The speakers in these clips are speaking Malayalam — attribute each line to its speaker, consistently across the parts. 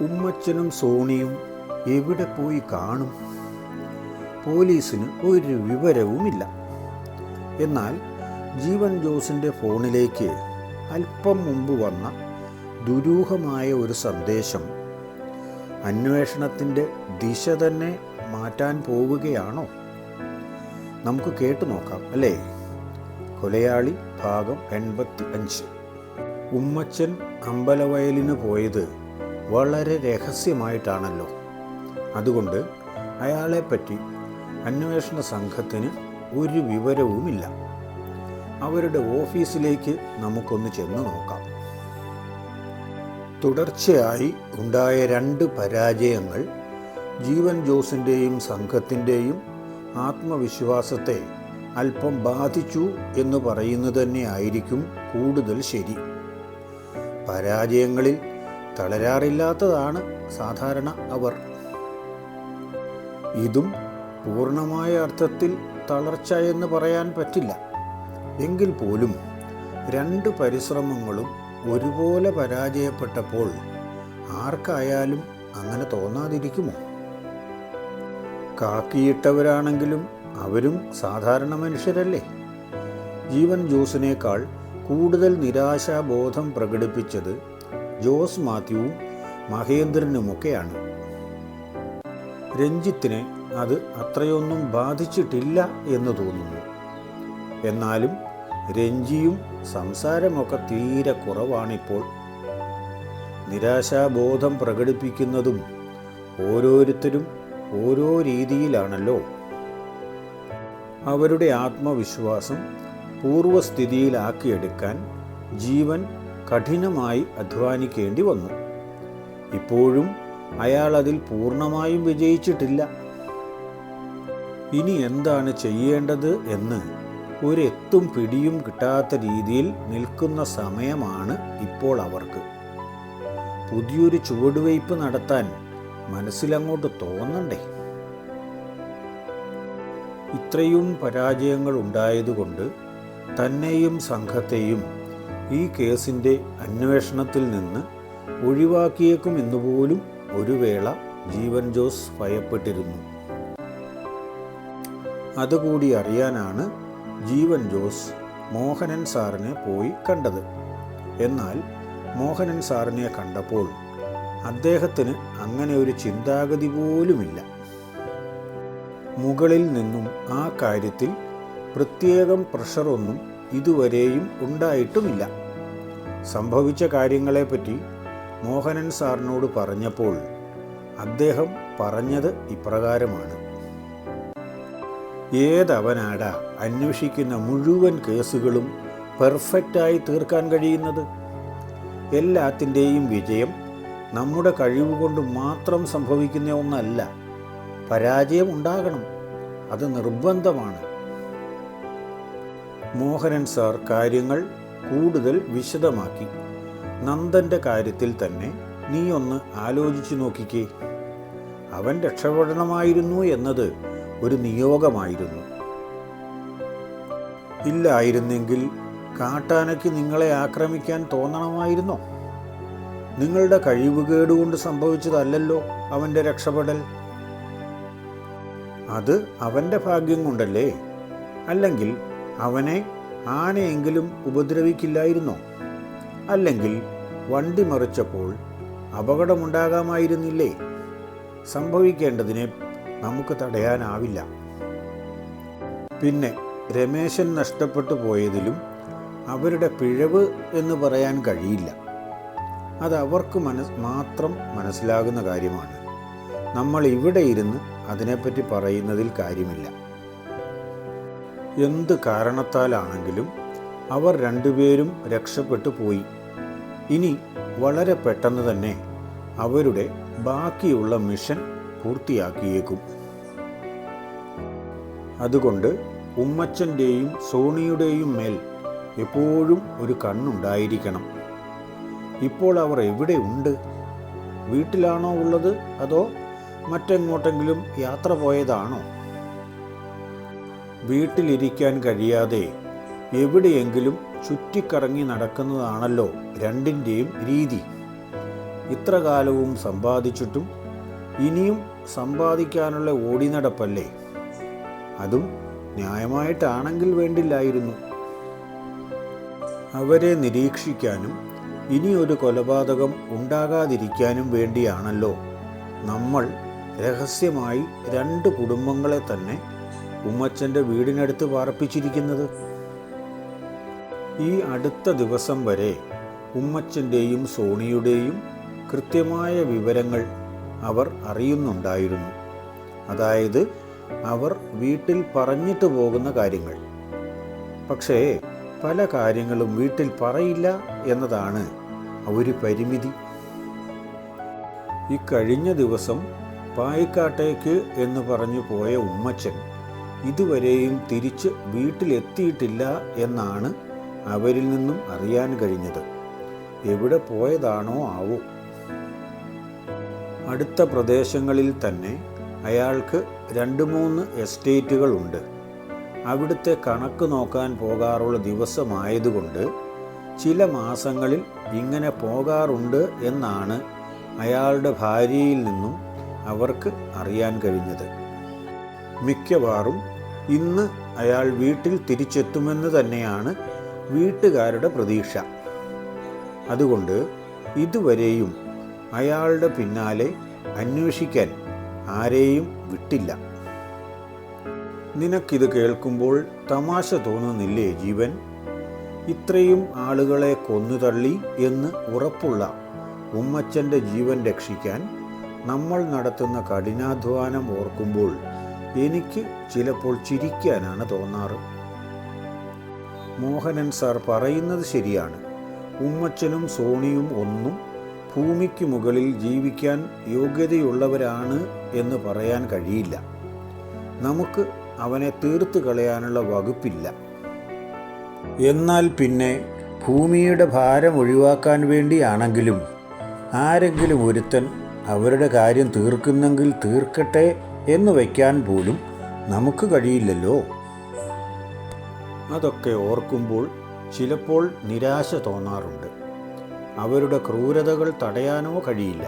Speaker 1: ഉമ്മച്ചനും സോണിയും എവിടെ പോയി കാണും? പോലീസിന് ഒരു വിവരവുമില്ല. എന്നാൽ ജീവൻ ജോസിൻ്റെ ഫോണിലേക്ക് അല്പം മുമ്പ് വന്ന ദുരൂഹമായ ഒരു സന്ദേശം അന്വേഷണത്തിൻ്റെ ദിശ തന്നെ മാറ്റാൻ പോവുകയാണോ? നമുക്ക് കേട്ടു നോക്കാം അല്ലേ? കൊലയാളി ഭാഗം 85. ഉമ്മച്ചൻ അമ്പലവയലിന് പോയത് വളരെ രഹസ്യമായിട്ടാണല്ലോ. അതുകൊണ്ട് അയാളെപ്പറ്റി അന്വേഷണ സംഘത്തിന് ഒരു വിവരവുമില്ല. അവരുടെ ഓഫീസിലേക്ക് നമുക്കൊന്ന് ചെന്ന് നോക്കാം. തുടർച്ചയായി ഉണ്ടായ 2 പരാജയങ്ങൾ ജീവൻ ജോസിൻ്റെയും സംഘത്തിൻ്റെയും ആത്മവിശ്വാസത്തെ അല്പം ബാധിച്ചു എന്ന് പറയുന്നത് തന്നെയായിരിക്കും കൂടുതൽ ശരി. പരാജയങ്ങളിൽ തളരാറില്ലാത്തതാണ് സാധാരണ അവർ. ഇതും പൂർണ്ണമായ അർത്ഥത്തിൽ തളർച്ച എന്ന് പറയാൻ പറ്റില്ല. എങ്കിൽ പോലും 2 പരിശ്രമങ്ങളും ഒരുപോലെ പരാജയപ്പെട്ടപ്പോൾ ആർക്കായാലും അങ്ങനെ തോന്നാതിരിക്കുമോ? കാക്കിയിട്ടവരാണെങ്കിലും അവരും സാധാരണ മനുഷ്യരല്ലേ? ജീവൻ ജോസിനേക്കാൾ കൂടുതൽ നിരാശാബോധം പ്രകടിപ്പിച്ചത് ജോസ് മാത്യുവും മഹേന്ദ്രനുമൊക്കെയാണ്. രഞ്ജിത്തിനെ അത് അത്രയൊന്നും ബാധിച്ചിട്ടില്ല എന്ന് തോന്നുന്നു. എന്നാലും രഞ്ജിയും സംസാരമൊക്കെ തീരെ കുറവാണിപ്പോൾ. നിരാശാബോധം പ്രകടിപ്പിക്കുന്നതും ഓരോരുത്തരും ഓരോ രീതിയിലാണല്ലോ. അവരുടെ ആത്മവിശ്വാസം പൂർവ്വസ്ഥിതിയിലാക്കിയെടുക്കാൻ ജീവൻ കഠിനമായി അധ്വാനിക്കേണ്ടി വന്നു. ഇപ്പോഴും അയാൾ അതിൽ പൂർണ്ണമായും വിജയിച്ചിട്ടില്ല. ഇനി എന്താണ് ചെയ്യേണ്ടത് എന്ന് ഒരെത്തും പിടിയും കിട്ടാത്ത രീതിയിൽ നിൽക്കുന്ന സമയമാണ് ഇപ്പോൾ അവർക്ക്. പുതിയൊരു ചുവടുവയ്പ് നടത്താൻ മനസ്സിലങ്ങോട്ട് തോന്നണ്ടേ? ഇത്രയും പരാജയങ്ങൾ ഉണ്ടായതുകൊണ്ട് തന്നെയും സംഘത്തെയും ഈ കേസിൻ്റെ അന്വേഷണത്തിൽ നിന്ന് ഒഴിവാക്കിയേക്കുമെന്നുപോലും ഒരു വേള ജീവൻ ജോസ് ഭയപ്പെട്ടിരുന്നു. അതുകൂടി അറിയാനാണ് ജീവൻ ജോസ് മോഹനൻ സാറിനെ പോയി കണ്ടത്. എന്നാൽ മോഹനൻ സാറിനെ കണ്ടപ്പോൾ അദ്ദേഹത്തിന് അങ്ങനെ ഒരു ചിന്താഗതി പോലുമില്ല. മുകളിൽ നിന്നും ആ കാര്യത്തിൽ പ്രത്യേകം പ്രഷറൊന്നും ഇതുവരെയും ഉണ്ടായിട്ടുമില്ല. സംഭവിച്ച കാര്യങ്ങളെപ്പറ്റി മോഹനൻ സാറിനോട് പറഞ്ഞപ്പോൾ അദ്ദേഹം പറഞ്ഞത് ഇപ്രകാരമാണ്: ഏതവനാടാ അന്വേഷിക്കുന്ന മുഴുവൻ കേസുകളും പെർഫെക്റ്റായി തീർക്കാൻ കഴിയുന്നത്? എല്ലാത്തിൻ്റെയും വിജയം നമ്മുടെ കഴിവുകൊണ്ട് മാത്രം സംഭവിക്കുന്ന ഒന്നല്ല. പരാജയം ഉണ്ടാകണം, അത് നിർബന്ധമാണ്. മോഹനൻ സാർ കാര്യങ്ങൾ കൂടുതൽ വിശദമാക്കി. നന്ദൻ്റെ കാര്യത്തിൽ തന്നെ നീ ഒന്ന് ആലോചിച്ചു നോക്കിക്കേ. അവൻ രക്ഷപ്പെടണമായിരുന്നു എന്നത് ഒരു നിയോഗമായിരുന്നു. ഇല്ലായിരുന്നെങ്കിൽ കാട്ടാനയ്ക്ക് നിങ്ങളെ ആക്രമിക്കാൻ തോന്നണമായിരുന്നോ? നിങ്ങളുടെ കഴിവുകേടുകൊണ്ട് സംഭവിച്ചതല്ലല്ലോ അവൻ്റെ രക്ഷപ്പെടൽ. അത് അവൻ്റെ ഭാഗ്യം കൊണ്ടല്ലേ? അല്ലെങ്കിൽ അവനെ ആനയെങ്കിലും ഉപദ്രവിക്കില്ലായിരുന്നോ? അല്ലെങ്കിൽ വണ്ടി മറിച്ചപ്പോൾ അപകടമുണ്ടാകാമായിരുന്നില്ലേ? സംഭവിക്കേണ്ടതിനെ നമുക്ക് തടയാനാവില്ല. പിന്നെ രമേശൻ നഷ്ടപ്പെട്ടു പോയതിലും അവരുടെ പിഴവ് എന്ന് പറയാൻ കഴിയില്ല. അത് അവർക്ക് മാത്രം മനസ്സിലാകുന്ന കാര്യമാണ്. നമ്മൾ ഇവിടെ ഇരുന്ന് അതിനെപ്പറ്റി പറയുന്നതിൽ കാര്യമില്ല. എന്ത് കാരണത്താലാണെങ്കിലും അവർ 2 പേരും രക്ഷപ്പെട്ടു പോയി. ഇനി വളരെ പെട്ടെന്ന് തന്നെ അവരുടെ ബാക്കിയുള്ള മിഷൻ പൂർത്തിയാക്കിയേക്കും. അതുകൊണ്ട് ഉമ്മച്ചൻ്റെയും സോണിയുടെയും മേൽ എപ്പോഴും ഒരു കണ്ണുണ്ടായിരിക്കണം. ഇപ്പോൾ അവർ എവിടെ ഉണ്ട്? വീട്ടിലാണോ ഉള്ളത്, അതോ മറ്റെങ്ങോട്ടെങ്കിലും യാത്ര പോയതാണോ? വീട്ടിലിരിക്കാൻ കഴിയാതെ എവിടെയെങ്കിലും ചുറ്റിക്കറങ്ങി നടക്കുന്നതാണല്ലോ 2ൻ്റെയും രീതി. ഇത്ര കാലവും സമ്പാദിച്ചിട്ടും ഇനിയും സമ്പാദിക്കാനുള്ള ഓടിനടപ്പല്ലേ? അതും ന്യായമായിട്ടാണെങ്കിൽ വേണ്ടില്ലായിരുന്നു. അവരെ നിരീക്ഷിക്കാനും ഇനിയൊരു കൊലപാതകം ഉണ്ടാകാതിരിക്കാനും വേണ്ടിയാണല്ലോ നമ്മൾ രഹസ്യമായി 2 കുടുംബങ്ങളെ തന്നെ ഉമ്മച്ചൻ്റെ വീടിനടുത്ത് പാർപ്പിച്ചിരിക്കുന്നത്. ഈ അടുത്ത ദിവസം വരെ ഉമ്മച്ചൻ്റെയും സോണിയുടെയും കൃത്യമായ വിവരങ്ങൾ അവർ അറിയുന്നുണ്ടായിരുന്നു. അതായത് അവർ വീട്ടിൽ പറഞ്ഞിട്ട് പോകുന്ന കാര്യങ്ങൾ. പക്ഷേ പല കാര്യങ്ങളും വീട്ടിൽ പറയില്ല എന്നതാണ് ഒരു പരിമിതി. ഈ കഴിഞ്ഞ ദിവസം പായിക്കാട്ടേക്ക് എന്ന് പറഞ്ഞു പോയ ഉമ്മച്ചൻ ഇതുവരെയും തിരിച്ച് വീട്ടിലെത്തിയിട്ടില്ല എന്നാണ് അവരിൽ നിന്നും അറിയാൻ കഴിഞ്ഞത്. എവിടെ പോയതാണോ ആവോ? അടുത്ത പ്രദേശങ്ങളിൽ തന്നെ അയാൾക്ക് 2-3 എസ്റ്റേറ്റുകളുണ്ട്. അവിടുത്തെ കണക്ക് നോക്കാൻ പോകാറുള്ള ദിവസമായതുകൊണ്ട് ചില മാസങ്ങളിൽ ഇങ്ങനെ പോകാറുണ്ട് എന്നാണ് അയാളുടെ ഭാര്യയിൽ നിന്നും അവർക്ക് അറിയാൻ കഴിഞ്ഞത്. മിക്കവാറും ഇന്ന് അയാൾ വീട്ടിൽ തിരിച്ചെത്തുമെന്ന് തന്നെയാണ് വീട്ടുകാരുടെ പ്രതീക്ഷ. അതുകൊണ്ട് ഇതുവരെയും അയാളുടെ പിന്നാലെ അന്വേഷിക്കാൻ ആരെയും വിട്ടില്ല. നിനക്കിത് കേൾക്കുമ്പോൾ തമാശ തോന്നുന്നില്ലേ ജീവൻ? ഇത്രയും ആളുകളെ കൊന്നുതള്ളി എന്ന് ഉറപ്പുള്ള ഉമ്മച്ചൻ്റെ ജീവൻ രക്ഷിക്കാൻ നമ്മൾ നടത്തുന്ന കഠിനാധ്വാനം ഓർക്കുമ്പോൾ എനിക്ക് ചിലപ്പോൾ ചിരിക്കാനാണ് തോന്നാറ്. മോഹനൻ സാർ പറയുന്നത് ശരിയാണ്. ഉമ്മച്ചനും സോണിയും ഒന്നും ഭൂമിക്ക് മുകളിൽ ജീവിക്കാൻ യോഗ്യതയുള്ളവരാണ് എന്ന് പറയാൻ കഴിയില്ല. നമുക്ക് അവനെ തീർത്തു കളയാനുള്ള വകുപ്പില്ല. എന്നാൽ പിന്നെ ഭൂമിയുടെ ഭാരം ഒഴിവാക്കാൻ വേണ്ടിയാണെങ്കിലും ആരെങ്കിലും ഒരുത്തൻ അവരുടെ കാര്യം തീർക്കുന്നെങ്കിൽ തീർക്കട്ടെ എന്ന് വയ്ക്കാൻ പോലും നമുക്ക് കഴിയില്ലല്ലോ. അതൊക്കെ ഓർക്കുമ്പോൾ ചിലപ്പോൾ നിരാശ തോന്നാറുണ്ട്. അവരുടെ ക്രൂരതകൾ തടയാനോ കഴിയില്ല.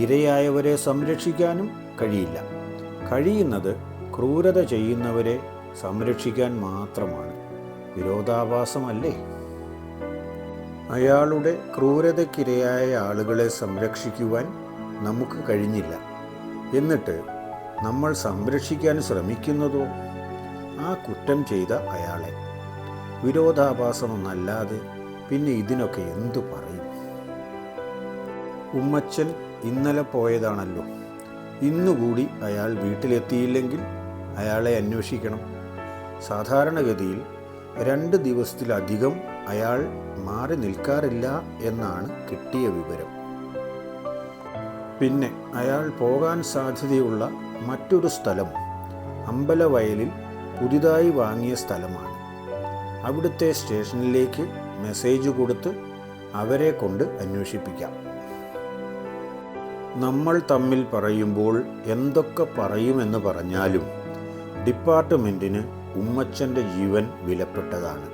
Speaker 1: ഇരയായവരെ സംരക്ഷിക്കാനും കഴിയില്ല. കഴിയുന്നത് ക്രൂരത ചെയ്യുന്നവരെ സംരക്ഷിക്കാൻ മാത്രമാണ്. വിരോധാഭാസമല്ലേ? അയാളുടെ ക്രൂരതയ്ക്കിരയായ ആളുകളെ സംരക്ഷിക്കുവാൻ നമുക്ക് കഴിഞ്ഞില്ല. എന്നിട്ട് നമ്മൾ സംരക്ഷിക്കാൻ ശ്രമിക്കുന്നതോ ആ കുറ്റം ചെയ്ത അയാളെ. വിരോധാഭാസമൊന്നല്ലാതെ പിന്നെ ഇതിനൊക്കെ എന്തു പറയും? ഉമ്മച്ചൻ ഇന്നലെ പോയതാണല്ലോ. ഇന്നുകൂടി അയാൾ വീട്ടിലെത്തിയില്ലെങ്കിൽ അയാളെ അന്വേഷിക്കണം. സാധാരണഗതിയിൽ 2 ദിവസത്തിലധികം അയാൾ മാറി നിൽക്കാറില്ല എന്നാണ് കിട്ടിയ വിവരം. പിന്നെ അയാൾ പോകാൻ സാധ്യതയുള്ള മറ്റൊരു സ്ഥലം അമ്പലവയലിൽ പുതിയതായി വാങ്ങിയ സ്ഥലമാണ്. അവിടുത്തെ സ്റ്റേഷനിലേക്ക് മെസ്സേജ് കൊടുത്ത് അവരെ കൊണ്ട് അന്വേഷിപ്പിക്കാം. നമ്മൾ തമ്മിൽ പറയുമ്പോൾ എന്തൊക്കെ പറയുമെന്ന് പറഞ്ഞാലും ഡിപ്പാർട്ട്മെൻറ്റിന് ഉമ്മച്ചൻ്റെ ജീവൻ വിലപ്പെട്ടതാണ്.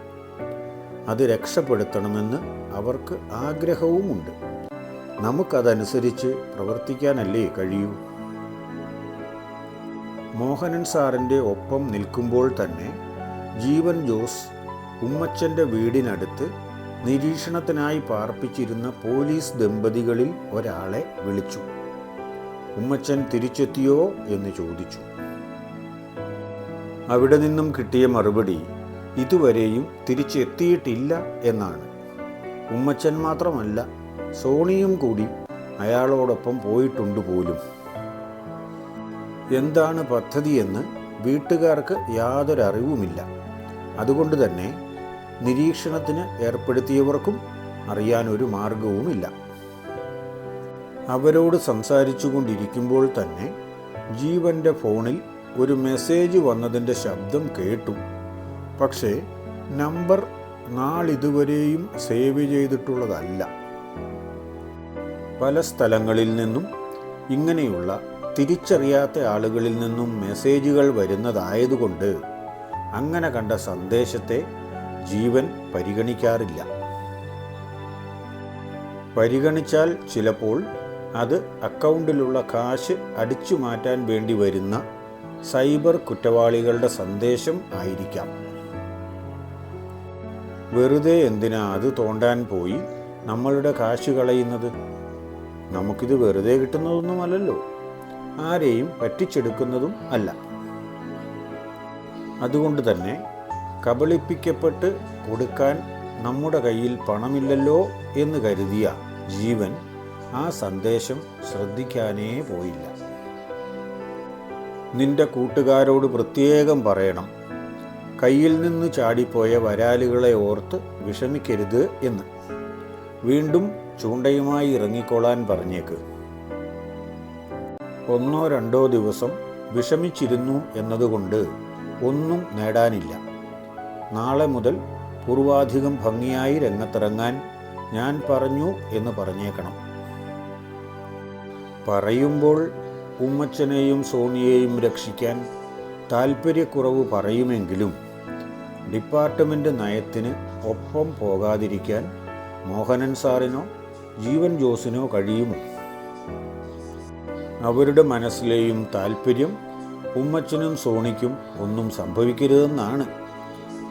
Speaker 1: അത് രക്ഷപ്പെടുത്തണമെന്ന് അവർക്ക് ആഗ്രഹവുമുണ്ട്. നമുക്കതനുസരിച്ച് പ്രവർത്തിക്കാനല്ലേ കഴിയൂ. മോഹനൻ സാറിൻ്റെ ഒപ്പം നിൽക്കുമ്പോൾ തന്നെ ജീവൻ ജോസ് ഉമ്മച്ചൻ്റെ വീടിനടുത്ത് നിരീക്ഷണത്തിനായി പാർപ്പിച്ചിരുന്ന പോലീസ് ദമ്പതികളിൽ ഒരാളെ വിളിച്ചു. ഉമ്മച്ചൻ തിരിച്ചെത്തിയോ എന്ന് ചോദിച്ചു. അവിടെ നിന്നും കിട്ടിയ മറുപടി ഇതുവരെയും തിരിച്ചെത്തിയിട്ടില്ല എന്നാണ്. ഉമ്മച്ചൻ മാത്രമല്ല, സോണിയും കൂടി അയാളോടൊപ്പം പോയിട്ടുണ്ട് പോലും. എന്താണ് പദ്ധതിയെന്ന് വീട്ടുകാർക്ക് യാതൊരു അറിവുമില്ല. അതുകൊണ്ട് തന്നെ നിരീക്ഷണത്തിന് ഏർപ്പെടുത്തിയവർക്കും അറിയാനൊരു മാർഗവുമില്ല. അവരോട് സംസാരിച്ചു കൊണ്ടിരിക്കുമ്പോൾ തന്നെ ജീവൻ്റെ ഫോണിൽ ഒരു മെസ്സേജ് വന്നതിൻ്റെ ശബ്ദം കേട്ടു. പക്ഷേ നമ്പർ നാളിതുവരെയും സേവ് ചെയ്തിട്ടുള്ളതല്ല. പല സ്ഥലങ്ങളിൽ നിന്നും ഇങ്ങനെയുള്ള തിരിച്ചറിയാത്ത ആളുകളിൽ നിന്നും മെസ്സേജുകൾ വരുന്നതായതുകൊണ്ട് അങ്ങനെ കണ്ട സന്ദേശത്തെ ജീവൻ പരിഗണിക്കാറില്ല. പരിഗണിച്ചാൽ ചിലപ്പോൾ അത് അക്കൗണ്ടിലുള്ള കാശ് അടിച്ചു മാറ്റാൻ വേണ്ടി വരുന്ന സൈബർ കുറ്റവാളികളുടെ സന്ദേശം ആയിരിക്കാം. വെറുതെ എന്തിനാ അത് തോണ്ടാൻ പോയി നമ്മളുടെ കാശ് കളയുന്നത്? നമുക്കിത് വെറുതെ കിട്ടുന്നതൊന്നുമല്ലല്ലോ, ആരെയും പറ്റിച്ചെടുക്കുന്നതും അല്ല. അതുകൊണ്ട് തന്നെ കബളിപ്പിക്കപ്പെട്ട് കൊടുക്കാൻ നമ്മുടെ കയ്യിൽ പണമില്ലല്ലോ എന്ന് കരുതിയ ജീവൻ ആ സന്ദേശം ശ്രദ്ധിക്കാനേ പോയില്ല. നിന്റെ കൂട്ടുകാരോട് പ്രത്യേകം പറയണം, കയ്യിൽ നിന്ന് ചാടിപ്പോയ വരാലുകളെ ഓർത്ത് വിഷമിക്കരുത് എന്ന്. വീണ്ടും ചൂണ്ടയുമായി ഇറങ്ങിക്കൊള്ളാൻ പറഞ്ഞേക്ക്. 1-2 ദിവസം വിഷമിച്ചിരുന്നു എന്നതുകൊണ്ട് ഒന്നും നേടാനില്ല. നാളെ മുതൽ പൂർവാധികം ഭംഗിയായി രംഗത്തിറങ്ങാൻ ഞാൻ പറഞ്ഞു എന്ന് പറഞ്ഞേക്കണം. പറയുമ്പോൾ ഉമ്മച്ചനെയും സോണിയെയും രക്ഷിക്കാൻ താൽപ്പര്യക്കുറവ് പറയുമെങ്കിലും ഡിപ്പാർട്ട്മെൻറ്റ് നയത്തിന് ഒപ്പം പോകാതിരിക്കാൻ മോഹനൻ സാറിനോ ജീവൻ ജോസിനോ കഴിയുമോ? അവരുടെ മനസ്സിലെയും താൽപ്പര്യം ഉമ്മച്ചനും സോണിക്കും ഒന്നും സംഭവിക്കരുതെന്നാണ്.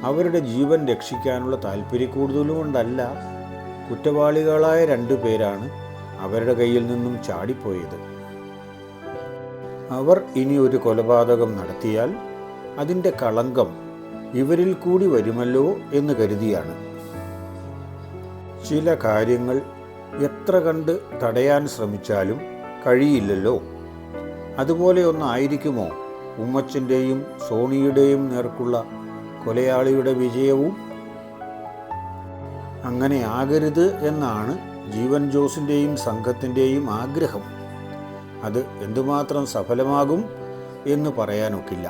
Speaker 1: അവരുടെ ജീവൻ രക്ഷിക്കാനുള്ള താൽപ്പര്യക്കൂടുതലും കൊണ്ടല്ല. കുറ്റവാളികളായ 2 പേരാണ് അവരുടെ കയ്യിൽ നിന്നും ചാടിപ്പോയത്. അവർ ഇനി ഒരു കൊലപാതകം നടത്തിയാൽ അതിൻ്റെ കളങ്കം ഇവരിൽ കൂടി വരുമല്ലോ എന്ന് കരുതിയാണ്. ചില കാര്യങ്ങൾ എത്ര കണ്ട് തടയാൻ ശ്രമിച്ചാലും കഴിയില്ലല്ലോ. അതുപോലെ ഒന്നായിരിക്കുമോ ഉമ്മച്ചൻ്റെയും സോണിയുടെയും നേർക്കുള്ള കൊലയാളിയുടെ വിജയവും? അങ്ങനെ ആകരുത് എന്നാണ് ജീവൻ ജോസിൻ്റെയും സംഘത്തിൻ്റെയും ആഗ്രഹം. അത് എന്തുമാത്രം സഫലമാകും എന്ന് പറയാനൊക്കില്ല.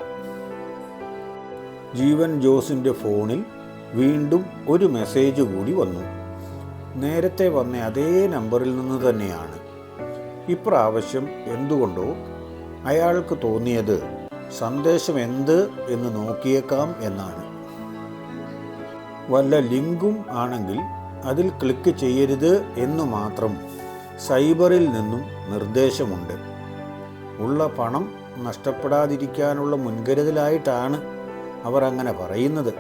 Speaker 1: ജീവൻ ജോസിൻ്റെ ഫോണിൽ വീണ്ടും ഒരു മെസ്സേജ് കൂടി വന്നു. നേരത്തെ വന്ന അതേ നമ്പറിൽ നിന്ന് തന്നെയാണ്. ഇപ്രാവശ്യം എന്തുകൊണ്ടോ അയാൾക്ക് തോന്നിയത് സന്ദേശം എന്ത് എന്ന് നോക്കിയേക്കാം എന്നാണ്. വല്ല ലിങ്കും ആണെങ്കിൽ അതിൽ ക്ലിക്ക് ചെയ്യരുത് എന്നു മാത്രം സൈബറിൽ നിന്നും നിർദ്ദേശമുണ്ട്. ഉള്ള പണം നഷ്ടപ്പെടാതിരിക്കാനുള്ള മുൻകരുതലായിട്ടാണ് അവർ അങ്ങനെ പറയുന്നത്.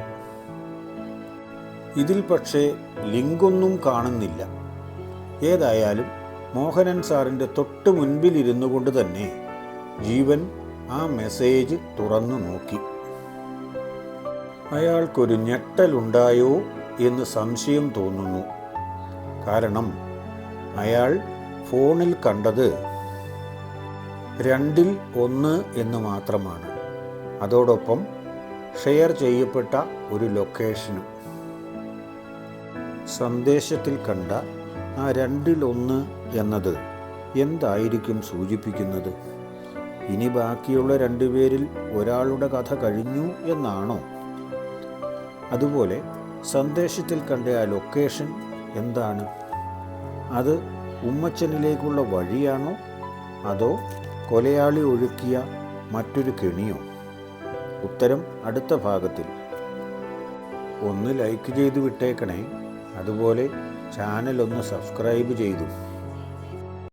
Speaker 1: ഇതിൽ പക്ഷേ ലിങ്കൊന്നും കാണുന്നില്ല. ഏതായാലും മോഹനൻ സാറിൻ്റെ തൊട്ട് മുൻപിലിരുന്നു കൊണ്ട് തന്നെ ജീവൻ ആ മെസ്സേജ് തുറന്നു നോക്കി. അയാൾക്കൊരു ഞെട്ടലുണ്ടായോ എന്ന് സംശയം തോന്നുന്നു. കാരണം അയാൾ ഫോണിൽ കണ്ടത് 2-ൽ 1 എന്ന് മാത്രമാണ്. അതോടൊപ്പം ഷെയർ ചെയ്യപ്പെട്ട ഒരു ലൊക്കേഷനും. സന്ദേശത്തിൽ കണ്ട ആ 2-ൽ 1 എന്നത് എന്തായിരിക്കും സൂചിപ്പിക്കുന്നത്? ഇനി ബാക്കിയുള്ള 2 പേരിൽ ഒരാളുടെ കഥ കഴിഞ്ഞു എന്നാണോ? അതുപോലെ സന്ദേശത്തിൽ കണ്ട ആ ലൊക്കേഷൻ എന്താണ്? അത് ഉമ്മച്ചനിലേക്കുള്ള വഴിയാണോ അതോ കൊലയാളി ഒഴുക്കിയ മറ്റൊരു കെണിയോ? ഉത്തരം അടുത്ത ഭാഗത്തിൽ. ഒന്ന് ലൈക്ക് ചെയ്ത് വിട്ടേക്കണേ. അതുപോലെ ചാനൽ ഒന്ന് സബ്സ്ക്രൈബ് ചെയ്തു.